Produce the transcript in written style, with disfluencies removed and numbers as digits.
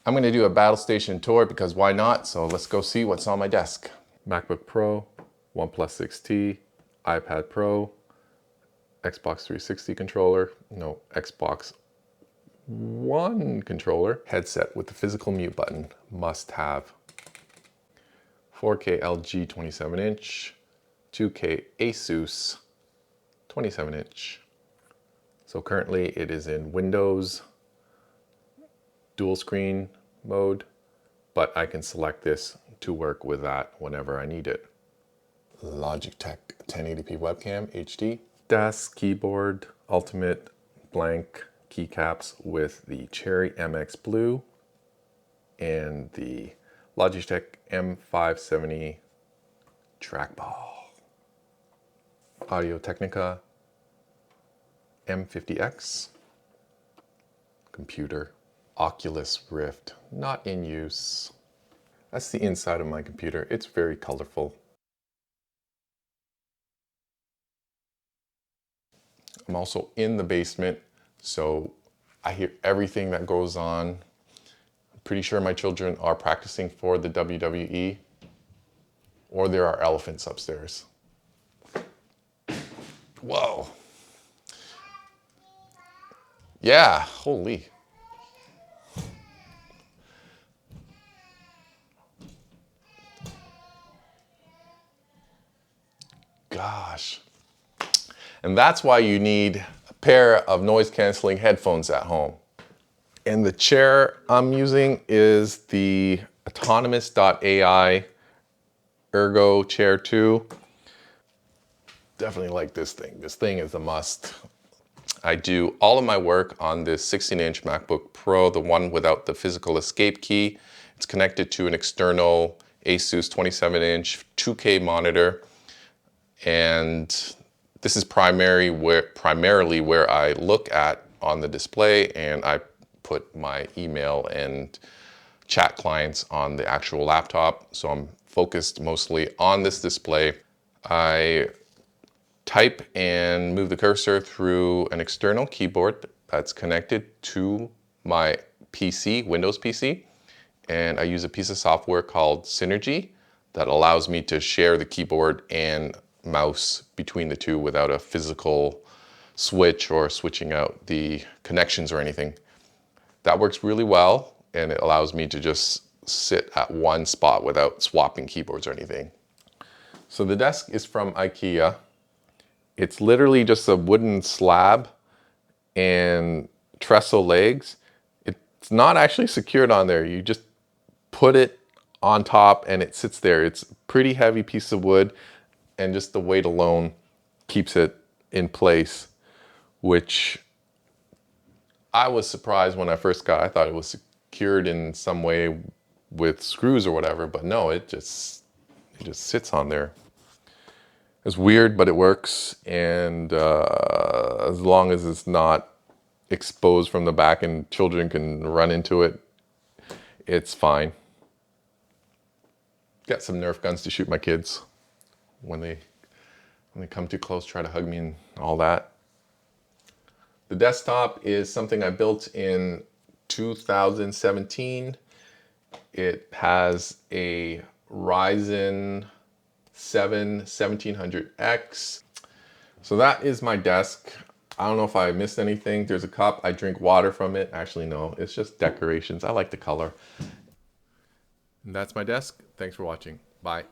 I'm gonna do a battle station tour because why not? So let's go see what's on my desk. MacBook Pro, OnePlus 6T, iPad Pro, Xbox 360 controller, no, Xbox One controller, headset with the physical mute button, must have. 4K LG 27-inch, 2K ASUS 27-inch. So currently it is in Windows dual screen mode, but I can select this to work with that whenever I need it. Logitech 1080p webcam HD. Desk, keyboard, ultimate blank keycaps with the Cherry MX Blue and the Logitech M570 Trackball. Audio-Technica M50X. Computer. Oculus Rift, not in use. That's the inside of my computer. It's very colorful. I'm also in the basement, so I hear everything that goes on. I'm pretty sure my children are practicing for the WWE, or there are elephants upstairs. Whoa. Yeah, holy. Gosh. And that's why you need a pair of noise canceling headphones at home. And the chair I'm using is the autonomous.ai Ergo Chair 2. Definitely like this thing. This thing is a must. I do all of my work on this 16-inch MacBook Pro, the one without the physical escape key. It's connected to an external ASUS 27-inch 2K monitor. And this is primarily where I look at on the display, and I put my email and chat clients on the actual laptop. So I'm focused mostly on this display. I type and move the cursor through an external keyboard that's connected to my PC, Windows PC. And I use a piece of software called Synergy that allows me to share the keyboard and mouse between the two without a physical switch or switching out the connections or anything. That works really well, and it allows me to just sit at one spot without swapping keyboards or anything. So the desk is from IKEA. It's literally just a wooden slab and trestle legs. It's not actually secured on there. You just put it on top and it sits there. It's a pretty heavy piece of wood, and just the weight alone keeps it in place, which I was surprised when I first got. I thought it was secured in some way with screws or whatever, but no, it just sits on there. It's weird, but it works, and as long as it's not exposed from the back and children can run into it, it's fine. Got some Nerf guns to shoot my kids when they come too close, try to hug me and all that. The desktop is something I built in 2017. It has a Ryzen 7 1700X. So that is my desk. I don't know if I missed anything. There's a cup. I drink water from it. Actually, no, it's just decorations. I like the color. And that's my desk. Thanks for watching. Bye.